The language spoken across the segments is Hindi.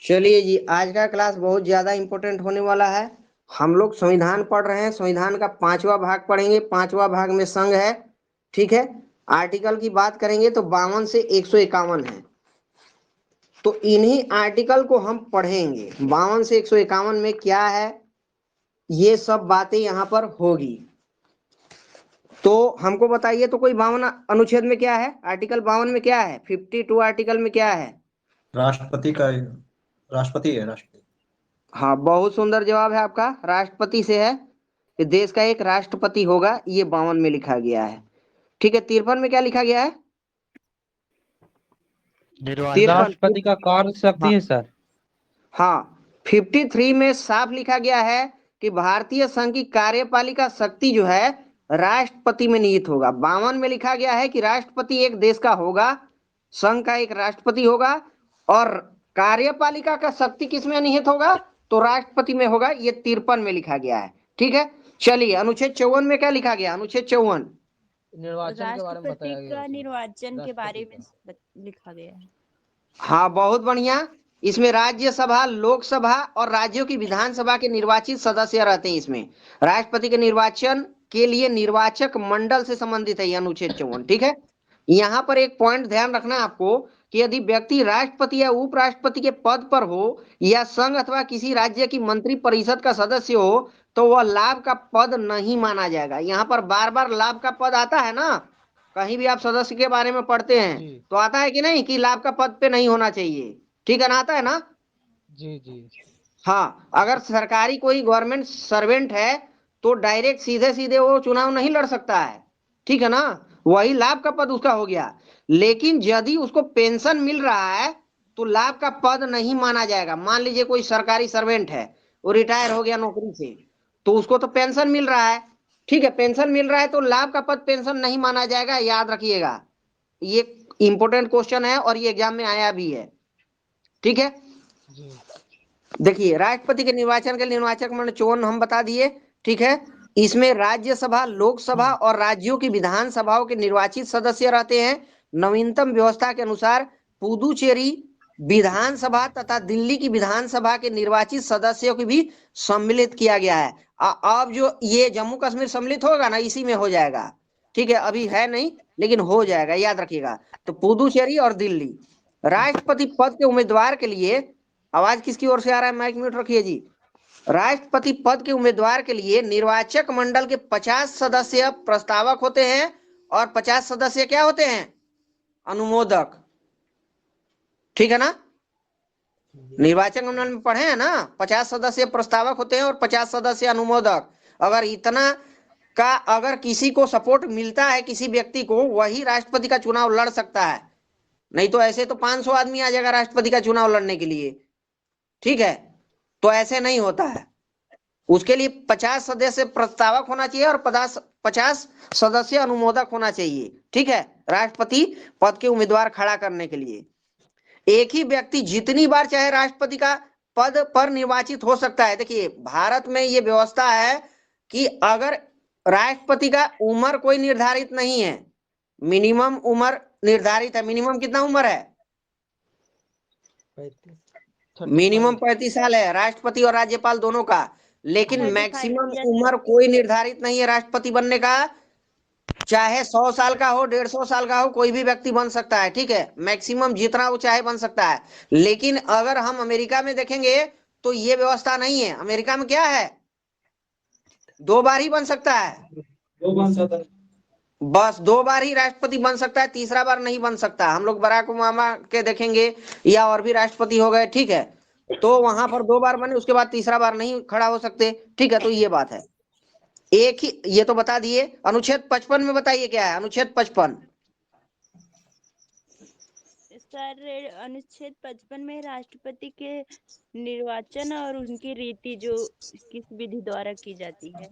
चलिए जी, आज का क्लास बहुत ज्यादा इंपॉर्टेंट होने वाला है। हम लोग संविधान पढ़ रहे हैं। संविधान का 5वां भाग पढ़ेंगे। 5वां भाग में संघ है। ठीक है। आर्टिकल की बात करेंगे तो 52 से 151 है। तो इन्हीं आर्टिकल को हम पढ़ेंगे। 52 से 151 में क्या है, ये सब बातें यहाँ पर होगी। तो हमको बताइए, तो कोई 52 अनुच्छेद में क्या है, आर्टिकल 52 में क्या है, 52 आर्टिकल में क्या है? राष्ट्रपति का राष्ट्रपति है राष्ट्रपति। हाँ, बहुत सुंदर जवाब है आपका, राष्ट्रपति से है कि देश का एक राष्ट्रपति होगा, ये 52 में लिखा गया है। ठीक है। 53 में क्या लिखा गया है? राष्ट्रपति का कार्य शक्ति है सर। हाँ, 53 में साफ लिखा गया है कि भारतीय संघ की कार्यपालिका शक्ति जो है राष्ट्रपति में निहित होगा। 52 में लिखा गया है कि राष्ट्रपति एक देश का होगा, संघ का एक राष्ट्रपति होगा, और कार्यपालिका का शक्ति किसमें निहित होगा? तो राष्ट्रपति में होगा। ये 53 में लिखा गया है। ठीक है। चलिए, अनुच्छेद 54 में क्या लिखा गया? अनुच्छेद 54 निर्वाचन के बारे में बताया गया है। निर्वाचन के बारे में लिखा गया है। हाँ, बहुत बढ़िया। इसमें राज्यसभा, लोकसभा और राज्यों की विधानसभा के निर्वाचित सदस्य रहते हैं। इसमें राष्ट्रपति के निर्वाचन के लिए निर्वाचक मंडल से संबंधित है यह अनुच्छेद 54। ठीक है। यहाँ पर एक पॉइंट ध्यान रखना है आपको कि यदि व्यक्ति राष्ट्रपति या उपराष्ट्रपति के पद पर हो या संघ अथवा किसी राज्य की मंत्री परिषद का सदस्य हो तो वह लाभ का पद नहीं माना जाएगा। यहाँ पर बार बार लाभ का पद आता है ना, कहीं भी आप सदस्य के बारे में पढ़ते हैं तो आता है कि नहीं कि लाभ का पद पे नहीं होना चाहिए। ठीक है ना, आता है ना? जी जी। हाँ, अगर सरकारी कोई गवर्नमेंट सर्वेंट है तो डायरेक्ट सीधे सीधे वो चुनाव नहीं लड़ सकता है। ठीक है ना, वही लाभ का पद उसका हो गया। लेकिन यदि उसको पेंशन मिल रहा है तो लाभ का पद नहीं माना जाएगा। मान लीजिए कोई सरकारी सर्वेंट है, वो रिटायर हो गया नौकरी से, तो उसको तो पेंशन मिल रहा है। ठीक है, पेंशन मिल रहा है तो लाभ का पद पेंशन नहीं माना जाएगा, याद रखिएगा। ये इंपॉर्टेंट क्वेश्चन है और ये एग्जाम में आया भी है। ठीक है। देखिए, राष्ट्रपति के निर्वाचन के लिए निर्वाचक मंडल 54 हम बता दिए। ठीक है। इसमें राज्यसभा, लोकसभा और राज्यों की विधानसभाओं के निर्वाचित सदस्य रहते हैं। नवीनतम व्यवस्था के अनुसार पुदुचेरी विधानसभा तथा दिल्ली की विधानसभा के निर्वाचित सदस्यों को भी सम्मिलित किया गया है। अब जो ये जम्मू कश्मीर सम्मिलित होगा ना, इसी में हो जाएगा। ठीक है, अभी है नहीं लेकिन हो जाएगा, याद रखिएगा। तो पुदुचेरी और दिल्ली। राष्ट्रपति पद के उम्मीदवार के लिए, आवाज किसकी ओर से आ रहा है? माइक म्यूट रखिए जी। राष्ट्रपति पद के उम्मीदवार के लिए निर्वाचक मंडल के 50 सदस्य प्रस्तावक होते हैं और 50 सदस्य क्या होते हैं? अनुमोदक। ठीक है ना, निर्वाचक मंडल में पढ़े हैं ना, 50 सदस्य प्रस्तावक होते हैं और 50 सदस्य अनुमोदक। अगर इतना का अगर किसी को सपोर्ट मिलता है, किसी व्यक्ति को, वही राष्ट्रपति का चुनाव लड़ सकता है। नहीं तो ऐसे तो 500 आदमी आ जाएगा राष्ट्रपति का चुनाव लड़ने के लिए। ठीक है, तो ऐसे नहीं होता है। उसके लिए 50 सदस्य प्रस्तावक होना चाहिए और 50 सदस्य अनुमोदक होना चाहिए। ठीक है, राष्ट्रपति पद के उम्मीदवार खड़ा करने के लिए एक ही व्यक्ति जितनी बार चाहे राष्ट्रपति का पद पर निर्वाचित हो सकता है। देखिए, भारत में ये व्यवस्था है कि अगर राष्ट्रपति का उम्र कोई निर्धारित नहीं है, मिनिमम उम्र निर्धारित है। मिनिमम कितना उम्र है? मिनिमम 35 साल है राष्ट्रपति और राज्यपाल दोनों का। लेकिन 35 मैक्सिमम yes, उम्र कोई निर्धारित नहीं है राष्ट्रपति बनने का। चाहे 100 साल का हो, 150 साल का हो, कोई भी व्यक्ति बन सकता है। ठीक है, मैक्सिमम जितना वो चाहे बन सकता है। लेकिन अगर हम अमेरिका में देखेंगे तो ये व्यवस्था नहीं है। अमेरिका में क्या है? 2 बार ही बन सकता है, बस 2 बार ही राष्ट्रपति बन सकता है, तीसरा बार नहीं बन सकता। हम लोग बराक ओबामा के देखेंगे या और भी राष्ट्रपति हो गए, ठीक है, तो वहां पर 2 बार बने, उसके बाद तीसरा बार नहीं खड़ा हो सकते। ठीक है, तो ये बात है। एक ही, ये तो बता दिए। अनुच्छेद 55 में बताइए क्या है? अनुच्छेद 55 सर, अनुच्छेद 55 में राष्ट्रपति के निर्वाचन और उनकी रीति जो किस विधि द्वारा की जाती है।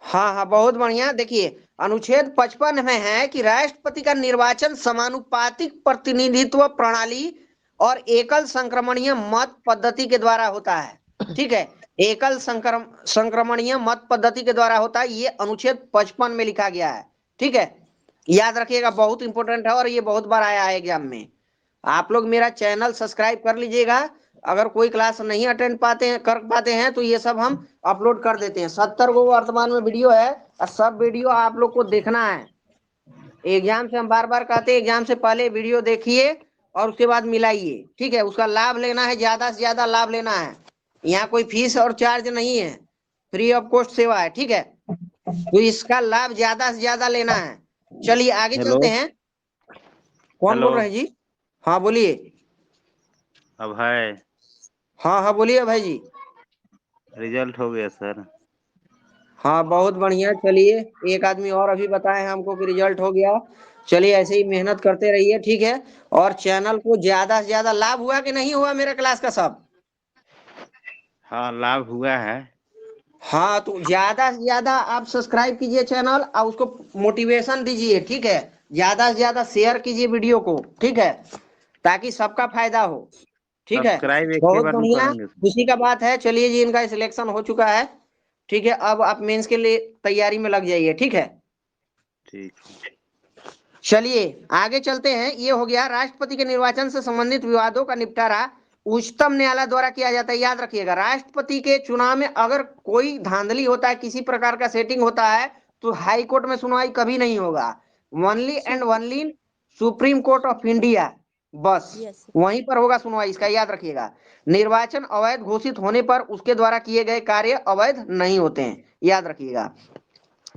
हाँ हाँ, बहुत बढ़िया। देखिए, अनुच्छेद 55 में है कि राष्ट्रपति का निर्वाचन समानुपातिक प्रतिनिधित्व प्रणाली और एकल संक्रमणीय मत पद्धति के द्वारा होता है। ठीक है, एकल संक्रमणीय मत पद्धति के द्वारा होता है। ये अनुच्छेद 55 में लिखा गया है। ठीक है, याद रखिएगा, बहुत इंपॉर्टेंट है और ये बहुत बार आया है एग्जाम में। आप लोग मेरा चैनल सब्सक्राइब कर लीजिएगा। अगर कोई क्लास नहीं अटेंड कर पाते हैं तो ये सब हम अपलोड कर देते हैं। 70 को वर्तमान में वीडियो है और सब वीडियो आप लोग को देखना है। एग्जाम से हम बार बार कहते हैं, एग्जाम से पहले वीडियो देखिए और उसके बाद मिलाइए, ठीक है। उसका लाभ लेना है, ज्यादा से ज्यादा लाभ लेना है। यहाँ कोई फीस और चार्ज नहीं है, फ्री ऑफ कॉस्ट सेवा है, ठीक है। तो इसका लाभ ज्यादा से ज्यादा लेना है। चलिए आगे चलते हैं। कौन बोल रहे हैं जी? हाँ बोलिए। अभय, हाँ हाँ बोलिए भाई जी। रिजल्ट हो गया सर। हाँ बहुत बढ़िया। चलिए एक आदमी और अभी बताए हैं हमको कि रिजल्ट हो गया। चलिए ऐसे ही मेहनत करते रहिए, ठीक है। और चैनल को ज्यादा से ज्यादा लाभ हुआ कि नहीं हुआ मेरे क्लास का सब? हाँ, लाभ हुआ है। हाँ तो ज्यादा से ज्यादा आप सब्सक्राइब कीजिए चैनल और उसको मोटिवेशन दीजिए, ठीक है। ज्यादा से ज्यादा शेयर कीजिए वीडियो को, ठीक है, ताकि सबका फायदा हो, ठीक है। सब्सक्राइब एक के बहुत बार में बढ़िया, करेंगे सर। खुशी का बात है। चलिए जी इनका सिलेक्शन हो चुका है, ठीक है। अब आप मेंस के लिए तैयारी में लग जाइए, ठीक है। ठीक। चलिए आगे चलते हैं। ये हो गया राष्ट्रपति के निर्वाचन से संबंधित विवादों का निपटारा उच्चतम न्यायालय द्वारा किया जाता है। याद रखिएगा, राष्ट्रपति के चुनाव में अगर कोई धांधली होता है, किसी प्रकार का सेटिंग होता है, तो हाई कोर्ट में सुनवाई कभी नहीं होगा। Only and only supreme court of India, बस यस वहीं पर होगा सुनवाई। इसका याद रखिएगा। निर्वाचन अवैध घोषित होने पर उसके द्वारा किए गए कार्य अवैध नहीं होते हैं, याद रखिएगा।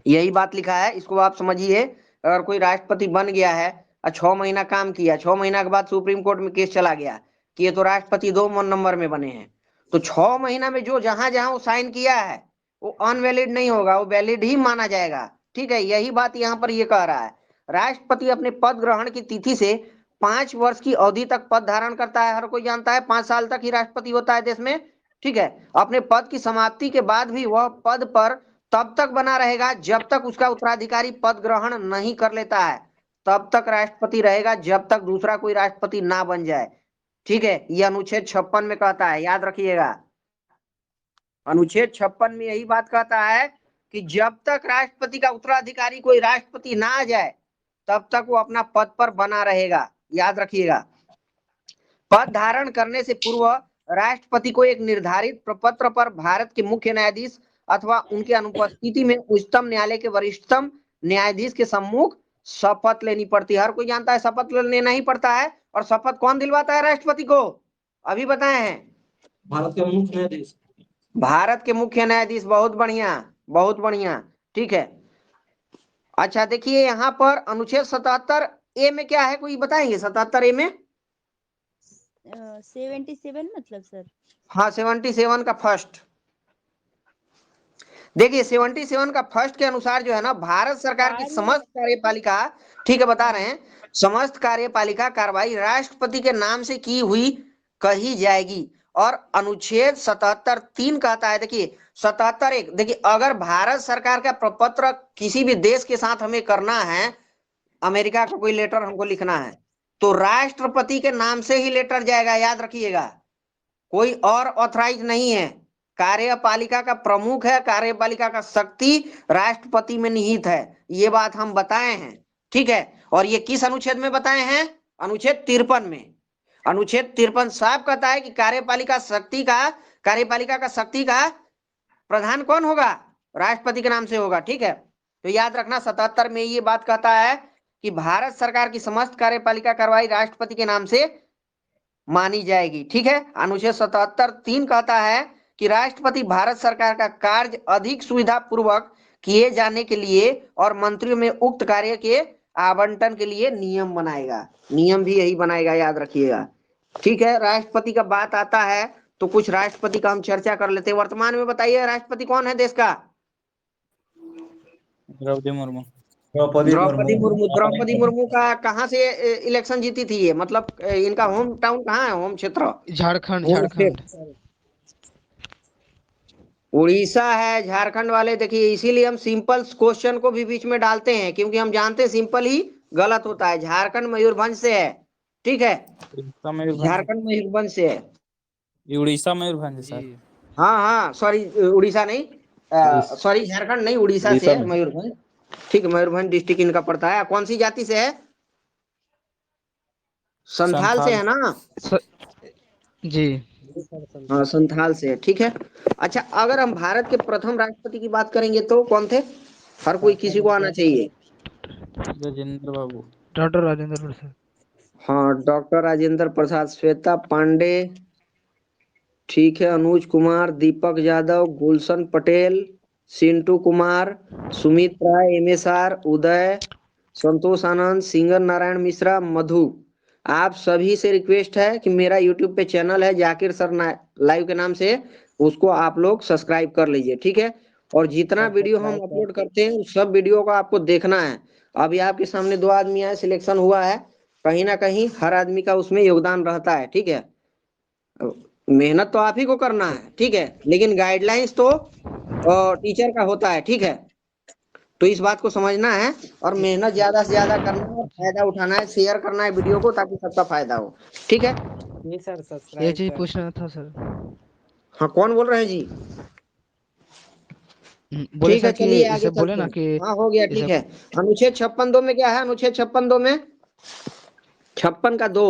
यही बात लिखा है, इसको आप समझिए। अगर कोई राष्ट्रपति बन गया है और 6 महीना काम किया, 6 महीना के बाद सुप्रीम कोर्ट में केस चला गया कि ये तो राष्ट्रपति 2 नंबर में बने हैं, तो 6 महीना में जो जहां जहां वो साइन किया है वो अनवैलिड नहीं होगा, वो वैलिड ही माना जाएगा, ठीक है। यही बात यहाँ पर ये कह रहा है। राष्ट्रपति अपने पद ग्रहण की तिथि से 5 वर्ष की अवधि तक पद धारण करता है। हर कोई जानता है 5 साल तक ही राष्ट्रपति होता है देश में, ठीक है। अपने पद की समाप्ति के बाद भी वह पद पर तब तक बना रहेगा जब तक उसका उत्तराधिकारी पद ग्रहण नहीं कर लेता है। तब तक राष्ट्रपति रहेगा जब तक दूसरा कोई राष्ट्रपति ना बन जाए, ठीक है। यह अनुच्छेद 56 में कहता है, याद रखिएगा। अनुच्छेद 56 में यही बात कहता है कि जब तक राष्ट्रपति का उत्तराधिकारी कोई राष्ट्रपति ना आ जाए तब तक वो अपना पद पर बना रहेगा, याद रखिएगा। पद धारण करने से पूर्व राष्ट्रपति को एक निर्धारित प्रपत्र पर भारत के मुख्य न्यायाधीश अथवा उनके अनुपस्थिति में उच्चतम न्यायालय के वरिष्ठतम न्यायाधीश के सम्मुख शपथ लेनी पड़ती है। हर कोई जानता है शपथ लेना ही पड़ता है। और शपथ कौन दिलवाता है राष्ट्रपति को? अभी बताए हैं, भारत के मुख्य न्यायाधीश। भारत के मुख्य न्यायाधीश। बहुत बढ़िया, बहुत बढ़िया, ठीक है। अच्छा देखिए यहाँ पर अनुच्छेद 77 ए में क्या है, कोई बताएंगे? 77 ए में 77 मतलब सर? हाँ 77 का फर्स्ट। देखिए 77 का फर्स्ट के अनुसार जो है ना, भारत सरकार की समस्त कार्यपालिका, ठीक है बता रहे हैं, समस्त कार्यपालिका कार्रवाई राष्ट्रपति के नाम से की हुई कही जाएगी। और अनुच्छेद 77(3) कहता है, देखिए 77(1), देखिए अगर भारत सरकार का प्रपत्र किसी भी देश के साथ हमें करना है, अमेरिका का कोई लेटर हमको लिखना है, तो राष्ट्रपति के नाम से ही लेटर जाएगा, याद रखिएगा। कोई और ऑथराइज नहीं है। कार्यपालिका का प्रमुख है, कार्यपालिका का शक्ति राष्ट्रपति में निहित है, ये बात हम बताए हैं, ठीक है। और ये किस अनुच्छेद में बताए हैं? अनुच्छेद 53 में। अनुच्छेद 53 साफ कहता है कि कार्यपालिका का शक्ति का प्रधान कौन होगा? राष्ट्रपति के नाम से होगा, ठीक है। तो याद रखना 77 में ये बात कहता है कि भारत सरकार की समस्त कार्यपालिका कार्रवाई राष्ट्रपति के नाम से मानी जाएगी, ठीक है। अनुच्छेद 77(3) कहता है कि राष्ट्रपति भारत सरकार का कार्य अधिक सुविधा पूर्वक किए जाने के लिए और मंत्रियों में उक्त कार्य के आवंटन के लिए नियम बनाएगा। नियम भी यही बनाएगा, याद रखिएगा, ठीक है। राष्ट्रपति का बात आता है तो कुछ राष्ट्रपति का हम चर्चा कर लेते हैं। वर्तमान में बताइए राष्ट्रपति कौन है देश का? द्रौपदी मुर्मू। द्रौपदी मुर्मू का कहाँ से इलेक्शन जीती थी ये? मतलब इनका होम टाउन कहाँ है, होम क्षेत्र? झारखंड। उड़ीसा है। झारखंड वाले देखिए, इसीलिए हम सिंपल क्वेश्चन को भी बीच में डालते हैं, क्योंकि हम जानते हैं सिंपल ही गलत होता है। झारखंड मयूरभंज से है, ठीक है। झारखंड मयूरभंज से है। उड़ीसा मयूरभंज सर। हाँ हाँ सॉरी, उड़ीसा नहीं, सॉरी झारखंड नहीं, उड़ीसा से है मयूरभंज, ठीक है। मयूरभंज डिस्ट्रिक्ट इनका पड़ता है। कौन सी जाति से है? संथाल से है ना जी। हाँ संथाल से है, ठीक है। अच्छा, अगर हम भारत के प्रथम राष्ट्रपति की बात करेंगे तो कौन थे? हर कोई किसी को आना चाहिए। राजेंद्र बाबू। डॉक्टर राजेंद्र प्रसाद। हाँ, डॉक्टर राजेंद्र प्रसाद, श्वेता पांडे, ठीक है, अनुज कुमार, दीपक यादव, गुलशन पटेल, सिंटू कुमार, सुमित राय, एमएसआर, उदय, संतोष आनंद, सिंगर नारायण मिश्रा, मधु। आप सभी से रिक्वेस्ट है कि मेरा यूट्यूब पे चैनल है जाकिर सर लाइव के नाम से, उसको आप लोग सब्सक्राइब कर लीजिए, ठीक है। और जितना वीडियो हम अपलोड करते हैं उस सब वीडियो को आपको देखना है। अभी आपके सामने 2 आदमी आए, सिलेक्शन हुआ है, कहीं ना कहीं हर आदमी का उसमें योगदान रहता है, ठीक है। मेहनत तो आप ही को करना है, ठीक है, लेकिन गाइडलाइंस तो टीचर का होता है, ठीक है। तो इस बात को समझना है और मेहनत ज्यादा से ज्यादा करना है और फायदा उठाना है, शेयर करना है वीडियो को ताकि सबका फायदा हो, ठीक है। ये चीज पूछना था सर। हाँ, कौन बोल रहे हैं जी? बोले ठीक है, सर कि चलिए आगे जैसे बोले चलते ना हैं। कि हाँ, हो गया, ठीक जैसे है। अनुच्छेद 56(2) में क्या है? अनुच्छेद 56(2) में 56 का 2,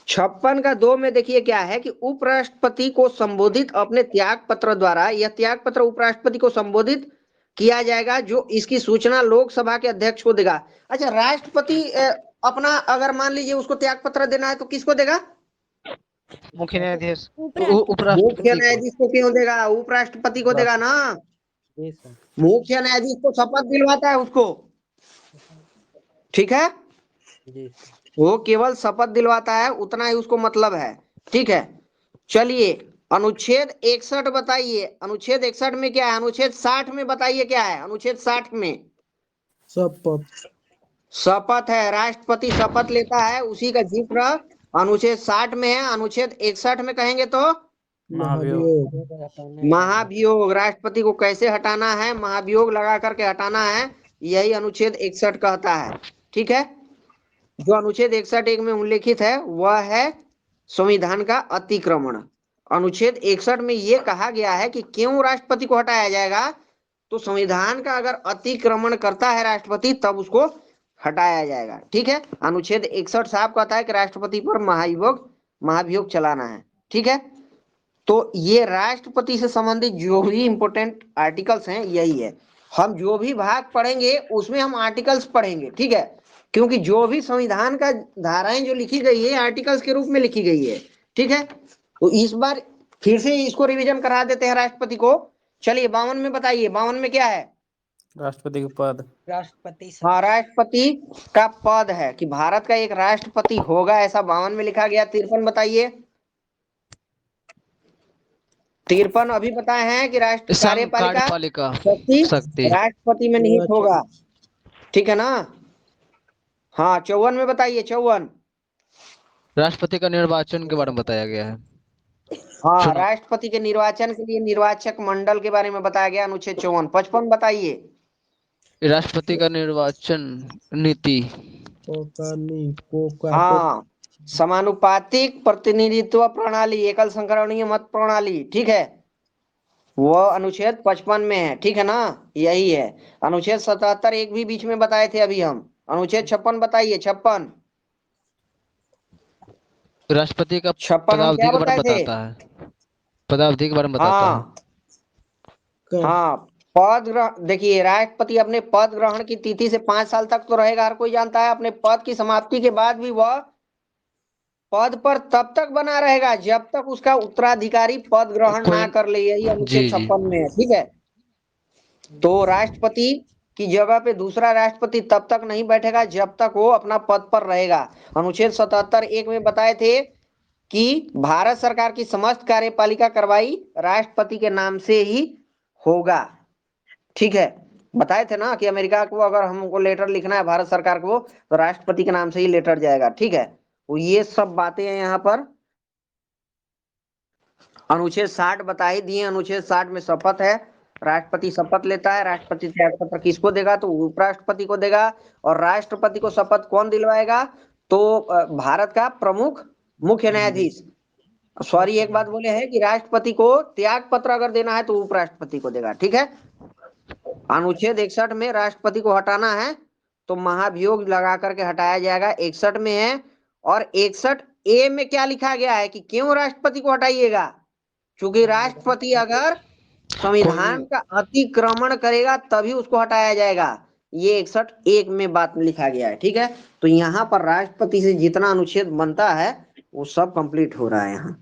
56 का 2 में देखिए क्या है कि उपराष्ट्रपति को संबोधित अपने त्याग पत्र द्वारा, यह त्याग पत्र उपराष्ट्रपति को संबोधित किया जाएगा जो इसकी सूचना लोकसभा के अध्यक्ष को देगा। अच्छा, राष्ट्रपति अपना अगर मान लीजिए उसको त्याग पत्र देना है तो किसको देगा? मुख्य न्यायाधीश उपराष्ट्रपति। मुख्य उपराष्ट्रपति को। न्यायाधीश को क्यों देगा? उपराष्ट्रपति को देगा ना। मुख्य न्यायाधीश को शपथ दिलवाता है उसको, ठीक है। वो केवल शपथ दिलवाता है, उतना ही उसको मतलब है, ठीक है। चलिए, अनुच्छेद 61 बताइए। अनुच्छेद 61 में क्या है? अनुच्छेद 60 में बताइए क्या है? अनुच्छेद 60 में शपथ है, राष्ट्रपति शपथ लेता है, उसी का जिक्र अनुच्छेद 60 में है। अनुच्छेद 61 में कहेंगे तो महाभियोग, राष्ट्रपति को कैसे हटाना है, महाभियोग लगा करके हटाना है, यही अनुच्छेद 61 कहता है, ठीक है। जो अनुच्छेद 61(1) में उल्लेखित है वह है संविधान का अतिक्रमण। अनुच्छेद 61 में यह कहा गया है कि क्यों राष्ट्रपति को हटाया जाएगा, तो संविधान का अगर अतिक्रमण करता है राष्ट्रपति तब उसको हटाया जाएगा, ठीक है। अनुच्छेद 61 साफ कहता है कि राष्ट्रपति पर महाभियोग चलाना है, ठीक है। तो ये राष्ट्रपति से संबंधित जो भी इंपोर्टेंट आर्टिकल्स हैं यही है। हम जो भी भाग पढ़ेंगे उसमें हम आर्टिकल्स पढ़ेंगे, ठीक है, क्योंकि जो भी संविधान का धाराएं जो लिखी गई है आर्टिकल्स के रूप में लिखी गई है, ठीक है। तो इस बार फिर से इसको रिवीजन करा देते हैं राष्ट्रपति को। चलिए 52 में बताइए, 52 में क्या है? राष्ट्रपति का पद। हाँ, राष्ट्रपति का पद है कि भारत का एक राष्ट्रपति होगा, ऐसा 52 में लिखा गया। 53 बताइए। 53 अभी बताए हैं कि राष्ट्र कार्यपालिका शक्ति राष्ट्रपति में निहित होगा, ठीक है ना। हाँ, 54 में बताइए। 54 राष्ट्रपति का निर्वाचन के बारे में बताया गया है। हाँ, राष्ट्रपति के निर्वाचन के लिए निर्वाचक मंडल के बारे में बताया गया, अनुच्छेद 54। 55 बताइए। राष्ट्रपति का निर्वाचन नीति। हाँ, समानुपातिक प्रतिनिधित्व प्रणाली, एकल संकरणीय मत प्रणाली, ठीक है, वो अनुच्छेद 55 में है, ठीक है ना, यही है। अनुच्छेद 77 एक भी बीच में बताए थे अभी हम। अनुच्छेद 56 बताइए। 56 राष्ट्रपति का 56 हम पदावधि क्या के बारे में बताए थे? बताता है। पदावधि के बारे में बताता है। हाँ, पद देखिए, राष्ट्रपति अपने पद ग्रहण की तिथि से 5 साल तक तो रहेगा, हर कोई जानता है। अपने पद की समाप्ति के बाद भी वह पद पर तब तक बना रहेगा जब तक उसका उत्तराधिकारी पद ग्रहण ना कर ले, यही अनुच्छेद 56 में है, ठीक है। तो राष्ट्रपति की जगह पे दूसरा राष्ट्रपति तब तक नहीं बैठेगा जब तक वो अपना पद पर रहेगा। अनुच्छेद 77(1) में बताए थे कि भारत सरकार की समस्त कार्यपालिका कार्रवाई राष्ट्रपति के नाम से ही होगा, ठीक है। बताए थे ना कि अमेरिका को अगर हमको लेटर लिखना है भारत सरकार को तो राष्ट्रपति के नाम से ही लेटर जाएगा, ठीक है। तो ये सब बातें हैं यहाँ पर। अनुच्छेद 60 बता ही दिए। अनुच्छेद 60 में शपथ है, राष्ट्रपति शपथ लेता है। राष्ट्रपति त्याग पत्र किसको देगा, तो उपराष्ट्रपति को देगा। और राष्ट्रपति को शपथ कौन दिलवाएगा, तो भारत का प्रमुख मुख्य न्यायाधीश। सॉरी, एक बात बोले हैं कि राष्ट्रपति को त्याग पत्र अगर देना है तो उपराष्ट्रपति को देगा, ठीक है। अनुच्छेद 61 में राष्ट्रपति को हटाना है तो महाभियोग लगा करके हटाया जाएगा, 61 में है। और 61 ए में क्या लिखा गया है कि क्यों राष्ट्रपति को हटाइएगा, क्योंकि राष्ट्रपति अगर संविधान का अतिक्रमण करेगा तभी उसको हटाया जाएगा। ये 61(1) में बात लिखा गया है। ठीक है, तो यहाँ पर राष्ट्रपति से जितना अनुच्छेद बनता है वो सब कंप्लीट हो रहा है यहाँ।